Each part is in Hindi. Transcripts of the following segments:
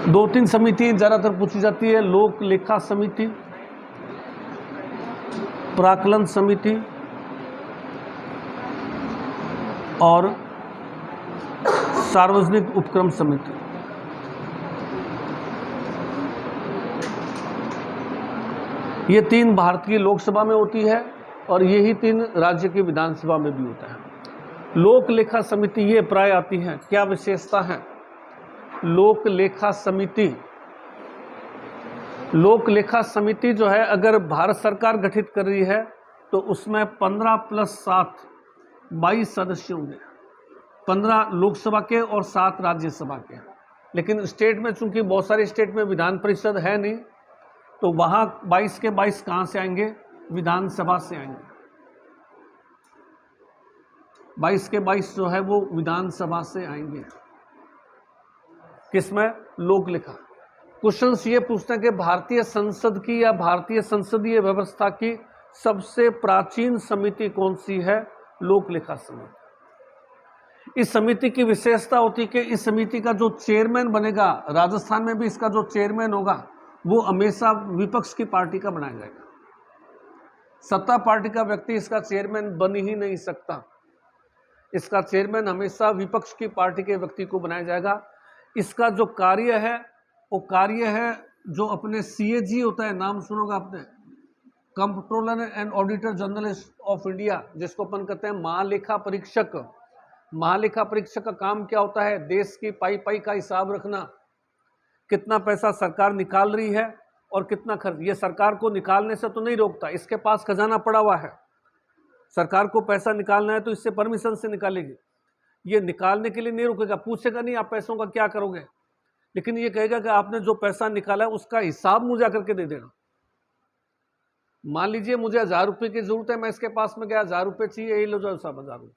दो तीन समिति ज़्यादातर पूछी जाती है। लोक लेखा समिति, प्राक्कलन समिति और सार्वजनिक उपक्रम समिति। ये तीन भारतीय लोकसभा में होती है और यही तीन राज्य की विधानसभा में भी होता है। लोक लेखा समिति ये प्राय आती है। क्या विशेषता है लोक लेखा समिति? लोक लेखा समिति जो है, अगर भारत सरकार गठित कर रही है तो उसमें 15 + 7 22 सदस्य होंगे। 15 लोकसभा के और 7 राज्यसभा के। लेकिन स्टेट में चूंकि बहुत सारे स्टेट में विधान परिषद है नहीं, तो वहाँ 22 के 22 कहाँ से आएंगे? विधानसभा से आएंगे। 22 के 22 जो है वो विधानसभा से आएंगे। किसमें? लोक लेखा। क्वेश्चंस ये पूछते हैं कि भारतीय संसद की या भारतीय संसदीय व्यवस्था की सबसे प्राचीन समिति कौन सी है? लोक लेखा समिति। इस समिति की विशेषता होती है कि इस समिति का जो चेयरमैन बनेगा, राजस्थान में भी इसका जो चेयरमैन होगा वो हमेशा विपक्ष की पार्टी का बनाया जाएगा। सत्ता पार्टी का व्यक्ति इसका चेयरमैन बन ही नहीं सकता। इसका चेयरमैन हमेशा विपक्ष की पार्टी के व्यक्ति को बनाया जाएगा। इसका जो कार्य है वो कार्य है जो अपने CAG होता है, नाम सुनोगा आपने, comptroller and auditor general of India, जिसको अपन कहते हैं महालेखा परीक्षक। महालेखा परीक्षक का काम क्या होता है? देश की पाई का हिसाब रखना। कितना पैसा सरकार निकाल रही है और कितना खर्च। ये सरकार को निकालने से तो नहीं रोकता, इसके पास खजाना पड़ा हुआ है। सरकार को पैसा निकालना है तो इससे परमिशन से निकालेगी। ये निकालने के लिए नहीं रुकेगा, पूछेगा नहीं आप पैसों का क्या करोगे, लेकिन ये कहेगा कि आपने जो पैसा निकाला है उसका हिसाब मुझे आकर के दे देना। मान लीजिए मुझे 1000 रुपये की जरूरत है, मैं इसके पास में गया, 1000 रुपये चाहिए, यही लो जाओ साहब 1000 रुपये।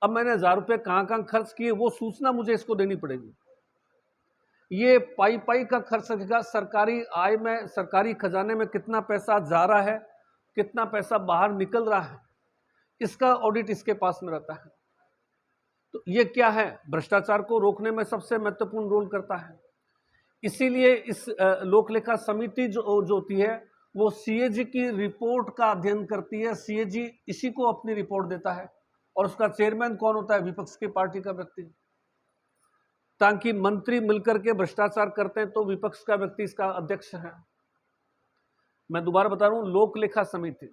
अब मैंने 1000 रुपये कहाँ खर्च किए वो सूचना मुझे इसको देनी पड़ेगी। ये पाई का खर्च रखेगा। सरकारी आय में, सरकारी खजाने में कितना पैसा जा रहा है, कितना पैसा बाहर निकल रहा है, इसका ऑडिट इसके पास में रहता है। तो ये क्या है? भ्रष्टाचार को रोकने में सबसे महत्वपूर्ण रोल करता है। इसीलिए इस लोक लेखा समिति जो होती है वो CAG की रिपोर्ट का अध्ययन करती है। CAG इसी को अपनी रिपोर्ट देता है और उसका चेयरमैन कौन होता है? विपक्ष की पार्टी का व्यक्ति। ताकि मंत्री मिलकर के भ्रष्टाचार करते हैं तो विपक्ष का व्यक्ति इसका अध्यक्ष है। मैं दोबारा बता रहा हूं, लोक लेखा समिति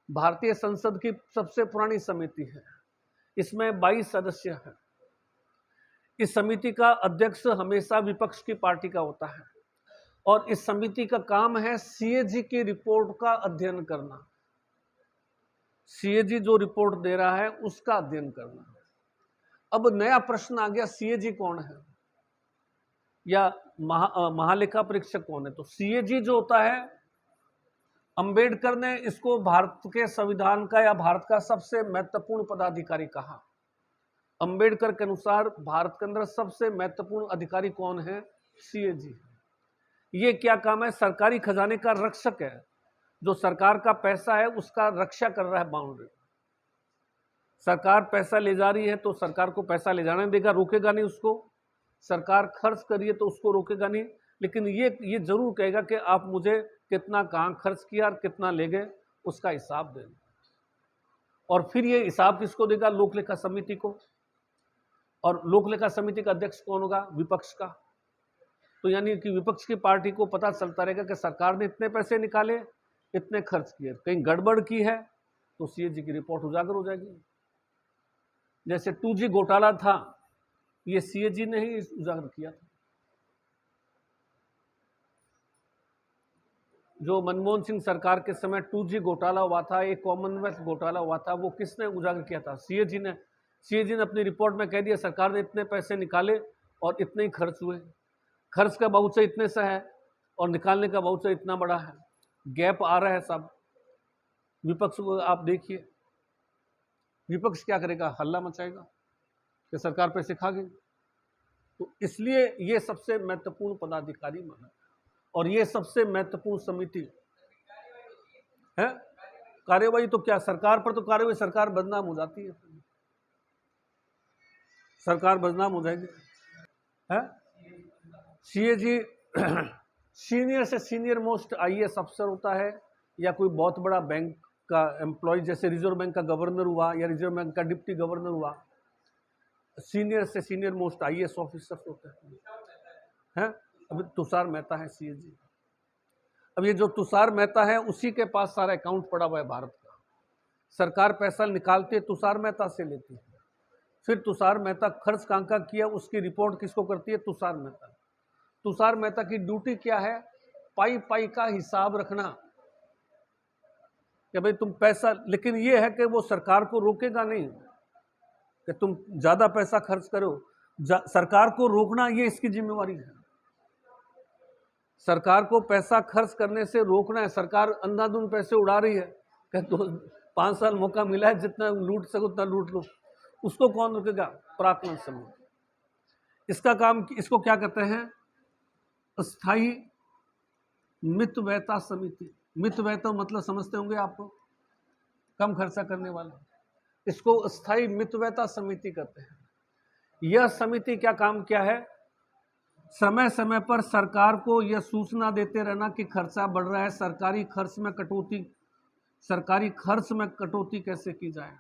भारतीय संसद की सबसे पुरानी समिति है। इसमें 22 सदस्य हैं। इस समिति का अध्यक्ष हमेशा विपक्ष की पार्टी का होता है और इस समिति का काम है CAG की रिपोर्ट का अध्ययन करना। CAG जो रिपोर्ट दे रहा है उसका अध्ययन करना। अब नया प्रश्न आ गया, CAG कौन है या महालेखा परीक्षक कौन है? तो CAG जो होता है, अंबेडकर ने इसको भारत के संविधान का या भारत का सबसे महत्वपूर्ण पदाधिकारी कहा। अंबेडकर के अनुसार भारत के अंदर सबसे महत्वपूर्ण अधिकारी कौन है? CAG। ये क्या काम है? सरकारी खजाने का रक्षक है। जो सरकार का पैसा है उसका रक्षा कर रहा है, बाउंड्री। सरकार पैसा ले जा रही है तो सरकार को पैसा ले जाने देगा, रोकेगा नहीं उसको। सरकार खर्च करिए तो उसको रोकेगा नहीं, लेकिन ये जरूर कहेगा कि आप मुझे कितना कहाँ खर्च किया और कितना ले गए उसका हिसाब दें। और फिर ये हिसाब किसको देगा? लोक लेखा समिति को। और लोक लेखा समिति का अध्यक्ष कौन होगा? विपक्ष का। तो यानी कि विपक्ष की पार्टी को पता चलता रहेगा कि सरकार ने इतने पैसे निकाले, इतने खर्च किए, कहीं गड़बड़ की है तो CAG की रिपोर्ट उजागर हो जाएगी। जैसे 2G घोटाला था, ये CAG ने ही उजागर किया था। जो मनमोहन सिंह सरकार के समय 2G घोटाला हुआ था, एक कॉमनवेल्थ घोटाला हुआ था, वो किसने उजागर किया था? CAG ने। CAG ने अपनी रिपोर्ट में कह दिया सरकार ने इतने पैसे निकाले और इतने ही खर्च हुए। खर्च का बाउचा इतने सा है और निकालने का बाउचा इतना बड़ा है, गैप आ रहा है सब। विपक्ष को आप देखिए, विपक्ष क्या करेगा? हल्ला मचाएगा कि सरकार पैसे खा गई। तो इसलिए ये सबसे महत्वपूर्ण पदाधिकारी माना और ये सबसे महत्वपूर्ण समिति है। कार्यवाही तो क्या, सरकार पर तो कार्यवाही, सरकार बदनाम हो जाती है, सरकार बदनाम हो जाएगी है। सीएजी सीनियर से सीनियर मोस्ट आईएएस अफसर होता है, या कोई बहुत बड़ा बैंक का एम्प्लॉय, जैसे रिजर्व बैंक का गवर्नर हुआ या रिजर्व बैंक का डिप्टी गवर्नर हुआ, सीनियर से सीनियर मोस्ट आईएएस ऑफिसर होते हैं। अभी तुषार मेहता है सीएजी। अब ये जो तुषार मेहता है उसी के पास सारा अकाउंट पड़ा हुआ है भारत का। सरकार पैसा निकालती है तुषार मेहता से लेती है, फिर तुषार मेहता खर्च कहाँ का किया उसकी रिपोर्ट किसको करती है? तुषार मेहता। तुषार मेहता की ड्यूटी क्या है? पाई पाई का हिसाब रखना कि भाई तुम पैसा, लेकिन ये है कि वो सरकार को रोकेगा नहीं कि तुम ज्यादा पैसा खर्च करो। सरकार को रोकना ये इसकी जिम्मेवारी है। सरकार को पैसा खर्च करने से रोकना है। सरकार अंधाधुंध पैसे उड़ा रही है कि तो 5 साल मौका मिला है, जितना लूट सको उतना लूट लो, उसको कौन रोकेगा? प्राक्कलन समिति। इसका काम, इसको क्या कहते हैं? अस्थाई मितव्ययता समिति। मितव्ययता मतलब समझते होंगे आपको, कम खर्चा करने वाला। इसको अस्थाई मितव्ययता समिति कहते हैं। यह समिति क्या काम किया है? समय समय पर सरकार को यह सूचना देते रहना कि खर्चा बढ़ रहा है, सरकारी खर्च में कटौती कैसे की जाए,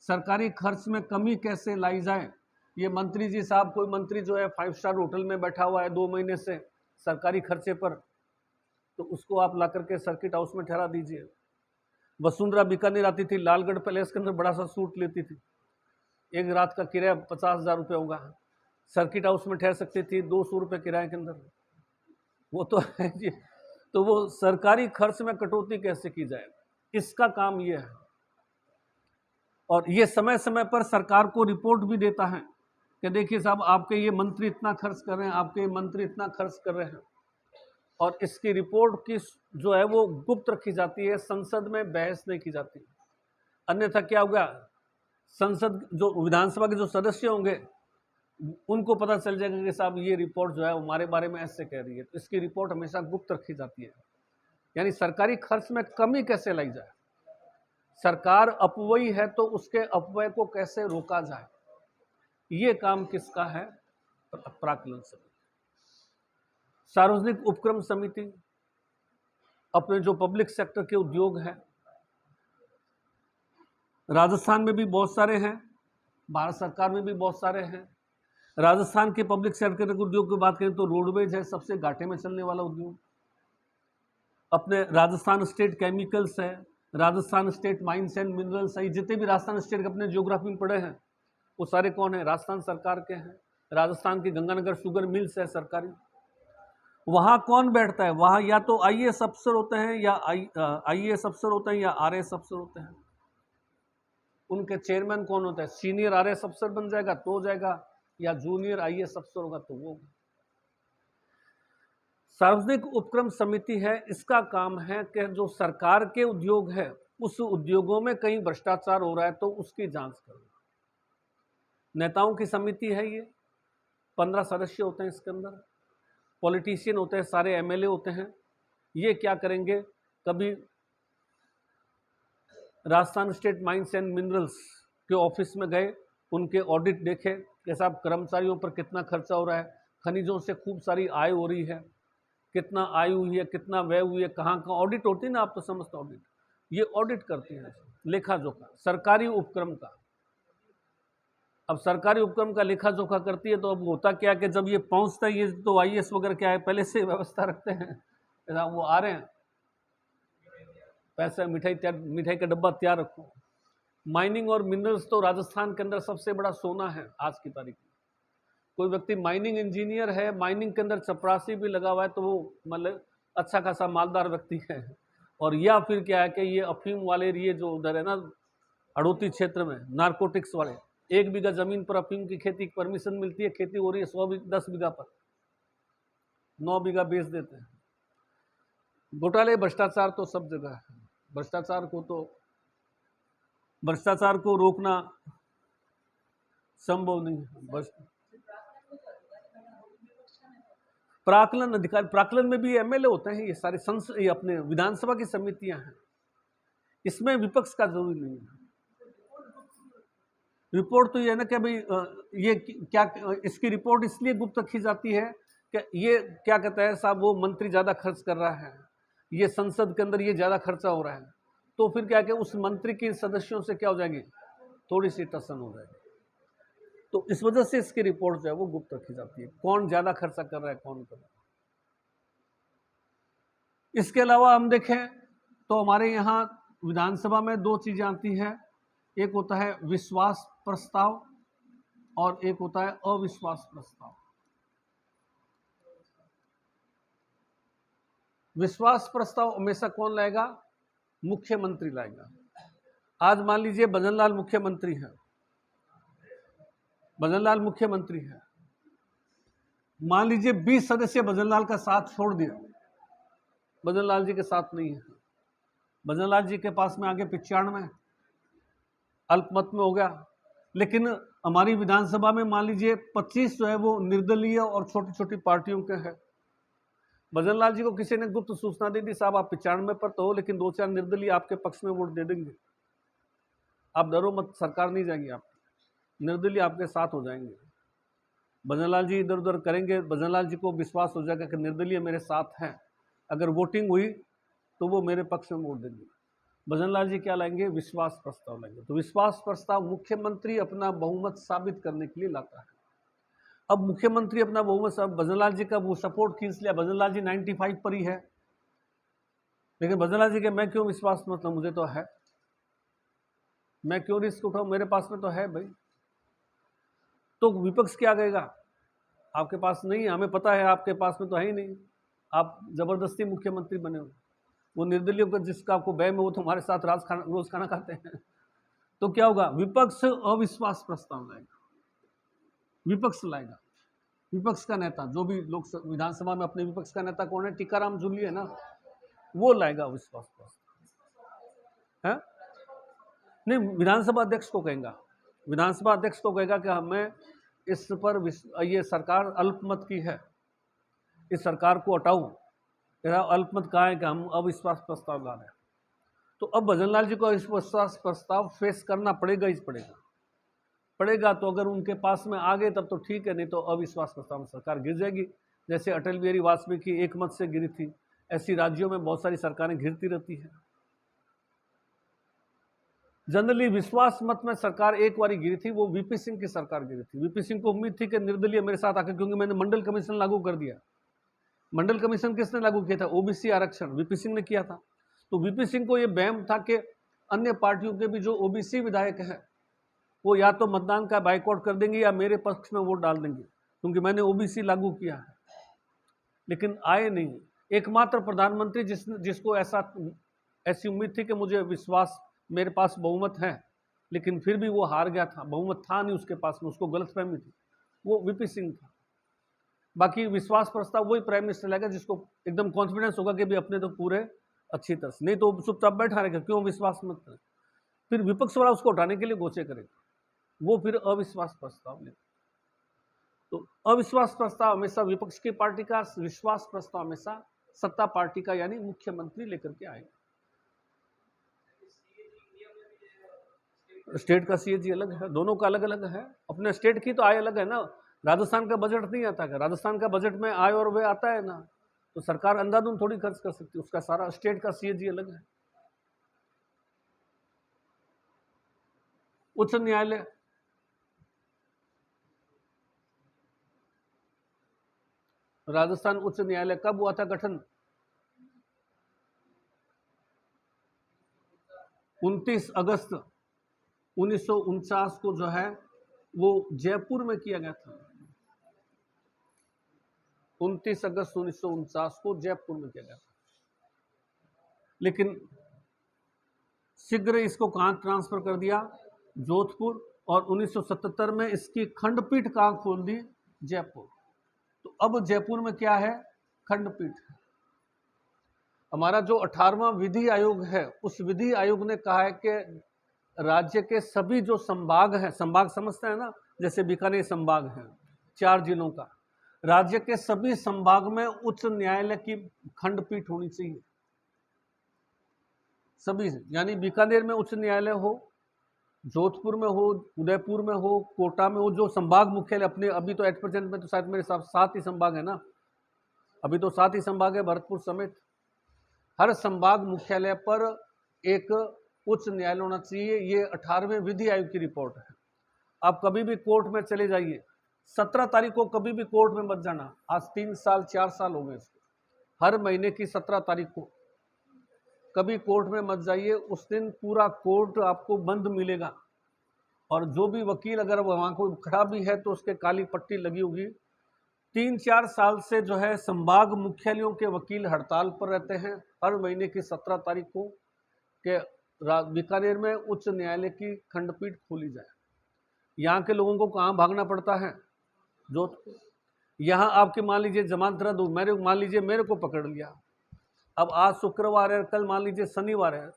सरकारी खर्च में कमी कैसे लाई जाए। ये मंत्री जी साहब, कोई मंत्री जो है 5 स्टार होटल में बैठा हुआ है 2 महीने से सरकारी खर्चे पर, तो उसको आप ला करके सर्किट हाउस में ठहरा दीजिए। वसुंधरा बीकानेर आती थी, लालगढ़ पैलेस के अंदर बड़ा सा सूट लेती थी, एक रात का किराया 50,000 रुपये होगा, सर्किट हाउस में ठहर सकती थी 200 रुपये किराए के अंदर। वो तो है जी। तो वो सरकारी खर्च में कटौती कैसे की जाए, इसका काम ये है। और ये समय समय पर सरकार को रिपोर्ट भी देता है कि देखिए साहब, आपके ये मंत्री इतना खर्च कर रहे हैं, आपके ये मंत्री इतना खर्च कर रहे हैं। और इसकी रिपोर्ट की जो है वो गुप्त रखी जाती है, संसद में बहस नहीं की जाती। अन्यथा क्या होगा? संसद, जो विधानसभा के जो सदस्य होंगे, उनको पता चल जाएगा कि साहब ये रिपोर्ट जो है हमारे बारे में ऐसे कह रही है, तो इसकी रिपोर्ट हमेशा गुप्त रखी जाती है। यानी सरकारी खर्च में कमी कैसे लाई जाए, सरकार अपव्ययी है तो उसके अपव्यय को कैसे रोका जाए, ये काम किसका है? प्राक्कलन समिति। सार्वजनिक उपक्रम समिति अपने जो पब्लिक सेक्टर के उद्योग हैं, राजस्थान में भी बहुत सारे हैं, भारत सरकार में भी बहुत सारे हैं। राजस्थान के पब्लिक सेक्टर के उद्योग की बात करें तो रोडवेज है सबसे घाटे में चलने वाला उद्योग। अपने राजस्थान स्टेट केमिकल्स है, Rajasthan state mines and minerals है। जितने भी राजस्थान स्टेट के अपने ज्योग्राफी में पढ़े हैं वो सारे कौन है? राजस्थान सरकार के हैं। राजस्थान की गंगानगर शुगर मिल्स है सरकारी। वहाँ कौन बैठता है? वहाँ या तो आईएएस अफसर होते हैं, या आईएएस अफसर होते हैं, या आरएएस अफसर होते हैं। उनके चेयरमैन कौन होता है? सीनियर आरएएस अफसर बन जाएगा तो हो जाएगा, या जूनियर आईएएस अफसर होगा तो वो। सार्वजनिक उपक्रम समिति है, इसका काम है कि जो सरकार के उद्योग है उस उद्योगों में कहीं भ्रष्टाचार हो रहा है तो उसकी जांच करना। नेताओं की समिति है ये, 15 सदस्य होते हैं इसके अंदर, पॉलिटिशियन होते हैं, सारे एमएलए होते हैं। ये क्या करेंगे? कभी Rajasthan state mines and minerals के ऑफिस में गए, उनके ऑडिट देखे कि साहब कर्मचारियों पर कितना खर्चा हो रहा है, खनिजों से खूब सारी आय हो रही है, कितना आय हुई है, कितना व्यय हुई है, कहाँ कहाँ ऑडिट होती है ना, आप तो समझते ऑडिट, ये ऑडिट करते हैं लेखा जोखा सरकारी उपक्रम का। अब सरकारी उपक्रम का लेखा जोखा करती है तो अब होता क्या कि जब ये पहुंचता है, ये तो आईएएस वगैरह क्या है पहले से व्यवस्था रखते हैं, वो आ रहे हैं, पैसा मिठाई का डब्बा तैयार रखो। माइनिंग और मिनरल्स तो राजस्थान के अंदर सबसे बड़ा सोना है आज की तारीख में। कोई व्यक्ति माइनिंग इंजीनियर है, माइनिंग के अंदर चपरासी भी लगा हुआ है, तो वो मतलब अच्छा खासा मालदार व्यक्ति है। और या फिर क्या है कि ये अफीम वाले, ये जो उधर है ना हड़ौती क्षेत्र में नारकोटिक्स वाले, 1 बीघा जमीन पर अफीम की खेती की परमिशन मिलती है, खेती हो रही है 10 बीघा पर, 9 बीघा बेच देते हैं। घोटाले भ्रष्टाचार तो सब जगह है। भ्रष्टाचार को रोकना संभव नहीं है। प्राक्कलन अधिकारी, प्राक्कलन में भी एमएलए होते हैं, ये सारे संसद, ये अपने विधानसभा की समितियां हैं, इसमें विपक्ष का जरूरी नहीं है। रिपोर्ट तो ये है ना कि भाई ये क्या, इसकी रिपोर्ट इसलिए गुप्त रखी जाती है कि ये क्या कहता है साहब, वो मंत्री ज़्यादा खर्च कर रहा है, ये संसद के अंदर ये ज़्यादा खर्चा हो रहा है, तो फिर क्या कि उस मंत्री के सदस्यों से क्या हो जाएगी, थोड़ी सी टसन हो जाएगी। तो इस वजह से इसकी रिपोर्ट जो है वो गुप्त रखी जाती है, कौन ज़्यादा खर्चा कर रहा है, कौन कर रहा है। इसके अलावा हम देखें तो हमारे यहाँ विधानसभा में दो चीज़ें आती हैं, एक होता है विश्वास प्रस्ताव और एक होता है अविश्वास प्रस्ताव। विश्वास प्रस्ताव हमेशा कौन लाएगा, मुख्यमंत्री लाएगा। आज मान लीजिए भजनलाल मुख्यमंत्री है, भजनलाल मुख्यमंत्री है, मान लीजिए 20 सदस्य भजनलाल का साथ छोड़ दिया, भजनलाल जी के साथ नहीं है, भजनलाल जी के पास में आगे 95 अल्पमत में हो गया, लेकिन हमारी विधानसभा में मान लीजिए 25 जो है वो निर्दलीय और छोटी छोटी पार्टियों के हैं। भजनलाल जी को किसी ने गुप्त सूचना दे दी, साहब आप 95 पर तो हो, लेकिन 2-4 निर्दलीय आपके पक्ष में वोट दे देंगे, आप डरो मत, सरकार नहीं जाएगी, आप निर्दलीय आपके साथ हो जाएंगे। भजनलाल जी इधर उधर करेंगे, भजनलाल जी को विश्वास हो जाएगा कि निर्दलीय मेरे साथ हैं, अगर वोटिंग हुई तो वो मेरे पक्ष में वोट देंगे। भजनलाल जी क्या लाएंगे, विश्वास प्रस्ताव लाएंगे। तो विश्वास प्रस्ताव मुख्यमंत्री अपना बहुमत साबित करने के लिए लाता है। अब मुख्यमंत्री अपना बहुमत, भजनलाल जी का वो सपोर्ट खींच लिया, भजनलाल जी 95 पर ही है, लेकिन भजनलाल जी के मैं क्यों विश्वास, मतलब मुझे तो है, मैं क्यों रिस्क उठाऊं, मेरे पास में तो है भाई। तो विपक्ष क्या कहेगा, आपके पास नहीं है, हमें पता है आपके पास में तो है ही नहीं, आप जबरदस्ती मुख्यमंत्री बने हो, वो निर्दलीय को जिसका आपको बहम है वो तुम्हारे साथ रोज खाना खाते हैं। तो क्या होगा, विपक्ष अविश्वास प्रस्ताव लाएगा, विपक्ष लाएगा, विपक्ष का नेता जो भी लोग विधानसभा में, अपने विपक्ष का नेता कौन है, टीकाराम जूली है ना, वो लाएगा विश्वास प्रस्ताव है। नहीं, विधानसभा अध्यक्ष को कहेगा, विधानसभा अध्यक्ष को कहेगा कि हमें इस पर ये सरकार अल्पमत की है, इस सरकार को हटाओ, तेरा अल्पमत कहा है कि हम अविश्वास प्रस्ताव ला रहे हैं। तो अब भजनलाल जी को अविश्वास प्रस्ताव फेस करना पड़ेगा ही पड़ेगा। तो अगर उनके पास में आ गए तब तो ठीक है, नहीं तो अविश्वास प्रस्ताव में सरकार गिर जाएगी। जैसे अटल बिहारी वाजपेयी की एक मत से गिरी थी, ऐसी राज्यों में बहुत सारी सरकारें घिरती रहती हैं। जनरली विश्वास मत में सरकार एक बारी गिरी थी, वो वीपी सिंह की सरकार गिरी थी। वीपी सिंह को उम्मीद थी कि निर्दलीय मेरे साथ आकर, क्योंकि मैंने मंडल कमीशन लागू कर दिया। मंडल कमीशन किसने लागू किया था, ओबीसी आरक्षण वीपी सिंह ने किया था। तो वीपी सिंह को यह बहम था कि अन्य पार्टियों के भी जो ओबीसी विधायक हैं वो या तो मतदान का बाइकआउट कर देंगे या मेरे पक्ष में वोट डाल देंगे, क्योंकि मैंने ओबीसी लागू किया है। लेकिन आए नहीं। एकमात्र प्रधानमंत्री जिसको ऐसी उम्मीद थी कि मुझे विश्वास, मेरे पास बहुमत है, लेकिन फिर भी वो हार गया था, बहुमत था नहीं उसके पास में, उसको गलतफहमी थी, वो वीपी सिंह था। बाकी विश्वास प्रस्ताव वही प्राइम मिनिस्टर लाएगा जिसको एकदम कॉन्फिडेंस होगा कि भी अपने तो पूरे अच्छी तरह से, नहीं तो चुपचाप बैठा रहेगा, क्यों विश्वास मत करें। फिर विपक्ष वाला उसको हटाने के लिए गोचे करेगा, वो फिर अविश्वास प्रस्ताव ले। तो अविश्वास प्रस्ताव हमेशा विपक्ष की पार्टी का, विश्वास प्रस्ताव हमेशा सत्ता पार्टी का, यानी मुख्यमंत्री लेकर के आएगा। स्टेट का सीएजी अलग है, दोनों का अलग अलग है। अपने स्टेट की तो आय अलग है ना, राजस्थान का बजट नहीं आता है, राजस्थान का बजट में आय और व्यय आता है ना, तो सरकार अंधाधुंध थोड़ी खर्च कर सकती है, उसका सारा स्टेट का सीएजी अलग है। उच्च न्यायालय, राजस्थान उच्च न्यायालय कब हुआ था गठन, 29 अगस्त 1949 को जो है वो जयपुर में किया गया था। 29 अगस्त 1949 को जयपुर में किया गया था। लेकिन शीघ्र इसको कहां ट्रांसफर कर दिया, जोधपुर, और 1977 में इसकी खंडपीठ कहां खोल दी, जयपुर। तो अब जयपुर में क्या है, खंडपीठ है। हमारा जो 18वां विधि आयोग है, उस विधि आयोग ने कहा है कि राज्य के सभी जो संभाग हैं, संभाग समझते हैं ना, जैसे बीकानेर संभाग है 4 जिलों का, राज्य के सभी संभाग में उच्च न्यायालय की खंडपीठ होनी चाहिए, सभी, यानी बीकानेर में उच्च न्यायालय हो, जोधपुर में हो, उदयपुर में हो, कोटा में हो, जो संभाग मुख्यालय अपने, अभी तो एट प्रेजेंट में तो शायद मेरे साथ 7 ही संभाग है ना, अभी तो 7 ही संभाग है भरतपुर समेत। हर संभाग मुख्यालय पर एक उच्च न्यायालय होना चाहिए। ये 18वें विधि आयोग की रिपोर्ट है। आप कभी भी कोर्ट में चले जाइए, 17 तारीख को कभी भी कोर्ट में मत जाना। आज 3 साल 4 साल हो गए इसको। हर महीने की 17 तारीख को कभी कोर्ट में मत जाइए, उस दिन पूरा कोर्ट आपको बंद मिलेगा। और जो भी वकील अगर वहां को खड़ा भी है तो उसके काली पट्टी लगी होगी। 3-4 साल से जो है संभाग मुख्यालयों के वकील हड़ताल पर रहते हैं। हर महीने की 17 तारीख को के बीकानेर में उच्च न्यायालय की खंडपीठ खोली जाए। यहाँ के लोगों को कहाँ भागना पड़ता है? जोधपुर। यहाँ आपके मान लीजिए जमानत रद्द हो, मान लीजिए मेरे को पकड़ लिया। अब आज शुक्रवार है, कल मान लीजिए शनिवार है।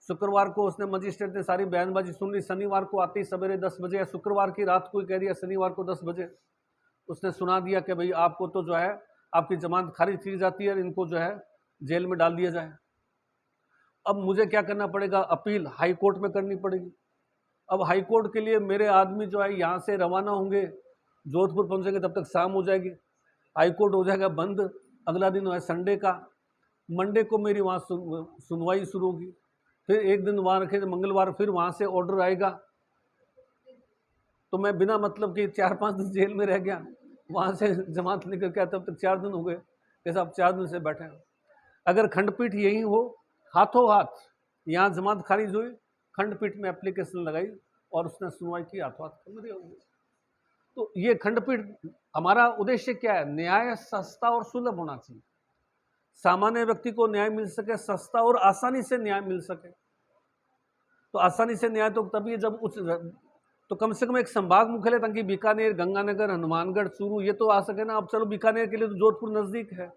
शुक्रवार को उसने मजिस्ट्रेट ने सारी बयानबाजी सुन ली, शनिवार को आते ही सवेरे 10 बजे या शुक्रवार की रात को ही कह दिया, शनिवार को 10 बजे उसने सुना दिया कि भाई आपको तो जो है आपकी जमानत खारिज की जाती है, इनको जो है जेल में डाल दिया जाए। अब मुझे क्या करना पड़ेगा? अपील हाई कोर्ट में करनी पड़ेगी। अब हाई कोर्ट के लिए मेरे आदमी जो है यहाँ से रवाना होंगे, जोधपुर पहुँचेंगे, तब तक शाम हो जाएगी, हाई कोर्ट हो जाएगा बंद। अगला दिन है संडे का, मंडे को मेरी वहाँ सुनवाई शुरू होगी। फिर एक दिन वहाँ रखे, मंगलवार फिर वहाँ से ऑर्डर आएगा। तो मैं बिना मतलब कि 4-5 दिन जेल में रह गया, वहाँ से जमानत लेकर के तब तक 4 दिन हो गए। जैसे आप 4 दिन से बैठे हैं। अगर खंडपीठ यही हो, हाथों हाथ यहाँ जमानत खारिज हुई, खंडपीठ में एप्लीकेशन लगाई और उसने सुनवाई की, हाथों हाथ खत्म हो गई। तो ये खंडपीठ, हमारा उद्देश्य क्या है? न्याय सस्ता और सुलभ होना चाहिए। सामान्य व्यक्ति को न्याय मिल सके, सस्ता और आसानी से न्याय मिल सके। तो आसानी से न्याय तो तभी जब उच्च, तो कम से कम एक संभाग मुख्यालय, ताकि बीकानेर, गंगानगर, हनुमानगढ़, चूरू ये तो आ सके ना। अब चलो बीकानेर के लिए तो जोधपुर नज़दीक है,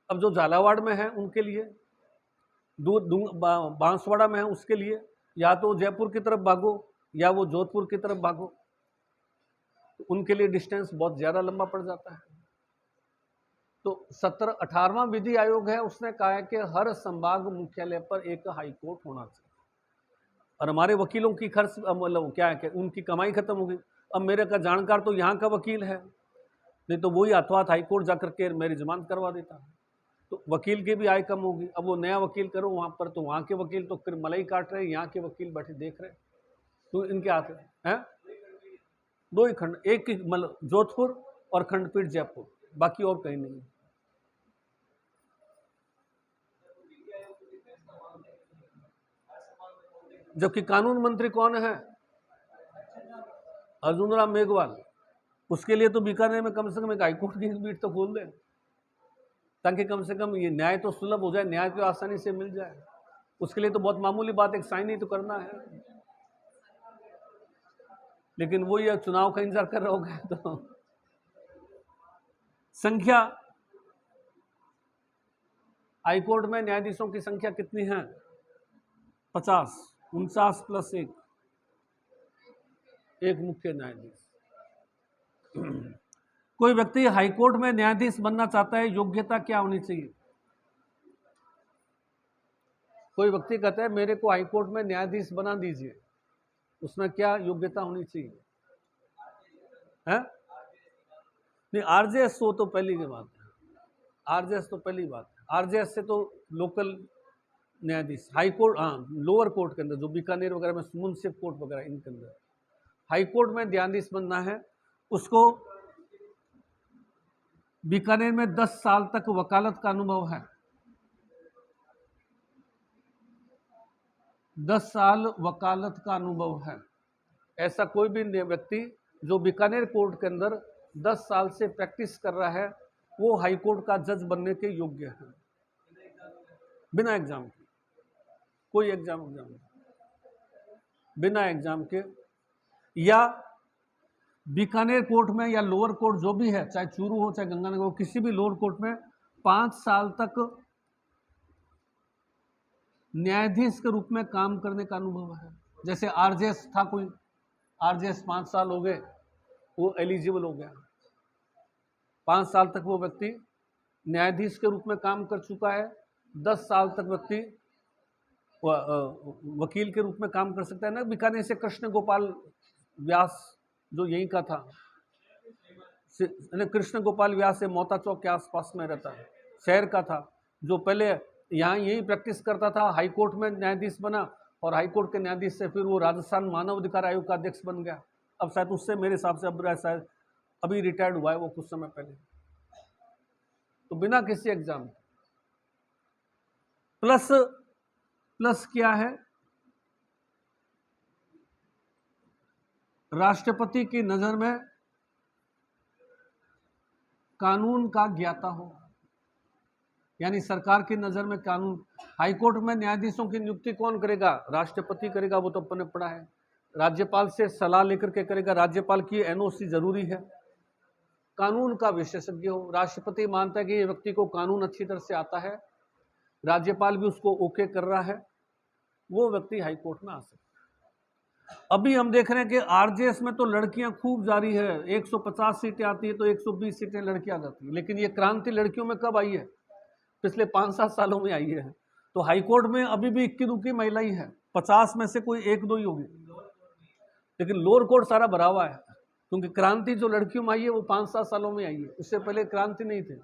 अब जो झालावाड़ में है उनके लिए, बांसवाड़ा में है उसके लिए, या तो जयपुर की तरफ भागो या वो जोधपुर की तरफ भागो, तो उनके लिए डिस्टेंस बहुत ज़्यादा लंबा पड़ जाता है। तो 18वां विधि आयोग है, उसने कहा है कि हर संभाग मुख्यालय पर एक हाई कोर्ट होना चाहिए। और हमारे वकीलों की खर्च मतलब क्या है कि उनकी कमाई खत्म हो गई। अब मेरे का जानकार तो यहाँ का वकील है, नहीं तो वही हाथों हाथ हाई कोर्ट जा करके मेरी जमानत करवा देता है। तो वकील की भी आय कम होगी। अब वो नया वकील करो वहाँ पर, तो वहाँ के वकील तो फिर मलाई काट रहे हैं, यहाँ के वकील बैठे देख रहे हैं। तो इनके हाथ हैं 2 ही खंड, एक ही मतलब जोधपुर और खंडपीठ जयपुर, बाकी और कहीं नहीं। जबकि कानून मंत्री कौन है? अर्जुन राम मेघवाल। उसके लिए तो बीकानेर में कम से कम एक हाईकोर्ट की पीठ तो खोल दे, ताकि कम से कम ये न्याय तो सुलभ हो जाए, न्याय तो आसानी से मिल जाए। उसके लिए तो बहुत मामूली बात, एक साइन ही तो करना है। लेकिन वो ये चुनाव का इंतजार कर रहे हो तो संख्या, हाईकोर्ट में न्यायाधीशों की संख्या कितनी है? 50, 49 प्लस एक मुख्य न्यायाधीश। कोई व्यक्ति हाईकोर्ट में न्यायाधीश बनना चाहता है, योग्यता क्या होनी चाहिए? कोई व्यक्ति कहता है मेरे को हाईकोर्ट में न्यायाधीश बना दीजिए, उसमें क्या योग्यता होनी चाहिए? है नहीं, आरजेएस तो पहली की बात है, आरजेएस तो पहली बात है। आरजेएस से तो लोकल न्यायाधीश, हाई कोर्ट, हाँ लोअर कोर्ट के अंदर, जो बीकानेर वगैरह में मुंसिफ कोर्ट वगैरह इनके अंदर हाई कोर्ट में न्यायाधीश बनना है, उसको बीकानेर में 10 साल तक वकालत का अनुभव है। 10 साल वकालत का अनुभव है। ऐसा कोई भी व्यक्ति जो बीकानेर कोर्ट के अंदर 10 साल से प्रैक्टिस कर रहा है, वो हाई कोर्ट का जज बनने के योग्य है, बिना एग्जाम के। कोई एग्जाम बिना एग्जाम के, या बीकानेर कोर्ट में या लोअर कोर्ट जो भी है, चाहे चूरू हो चाहे गंगानगर हो, किसी भी लोअर कोर्ट में 5 साल तक न्यायाधीश के रूप में काम करने का अनुभव है। जैसे आरजेएस था, कोई आरजेएस 5 साल हो गए, वो एलिजिबल हो गया। 5 साल तक वो व्यक्ति न्यायाधीश के रूप में काम कर चुका है, 10 साल तक व्यक्ति वकील के रूप में काम कर सकता है ना। बीकानेर से कृष्ण गोपाल व्यास जो यहीं का था, कृष्ण गोपाल व्यास से मोता चौक के आसपास में रहता है, शहर का था, जो पहले यहाँ यही प्रैक्टिस करता था, हाई कोर्ट में न्यायाधीश बना और हाई कोर्ट के न्यायाधीश से फिर वो राजस्थान मानव अधिकार आयोग का अध्यक्ष बन गया। अब शायद उससे मेरे हिसाब से अब शायद अभी रिटायर्ड हुआ है वो कुछ समय पहले। तो बिना किसी एग्जाम, प्लस क्या है, राष्ट्रपति की नजर में कानून का ज्ञाता हो, यानी सरकार की नजर में कानून। हाईकोर्ट में न्यायाधीशों की नियुक्ति कौन करेगा? राष्ट्रपति करेगा, वो तो अपने पड़ा है। राज्यपाल से सलाह लेकर के करेगा, राज्यपाल की एनओसी जरूरी है। कानून का विशेषज्ञ हो, राष्ट्रपति मानता है कि ये व्यक्ति को कानून अच्छी तरह से आता है, राज्यपाल भी उसको ओके कर रहा है, वो व्यक्ति हाईकोर्ट में आ सकता है। अभी हम देख रहे हैं कि आरजेएस में तो लड़कियां खूब जारी है, 150 सीटें आती है तो 120 सीटें लड़कियां जाती है, लेकिन ये क्रांति लड़कियों में कब आई है? पिछले 5-7 सालों में आई है। तो हाईकोर्ट में अभी भी इक्की दुक्की महिला ही है, 50 में से कोई 1-2 ही होगी, लेकिन लोअर कोर्ट सारा भरा हुआ है, क्योंकि क्रांति जो लड़कियों में आई है वो 5-7 सालों में आई है, उससे पहले क्रांति नहीं थे।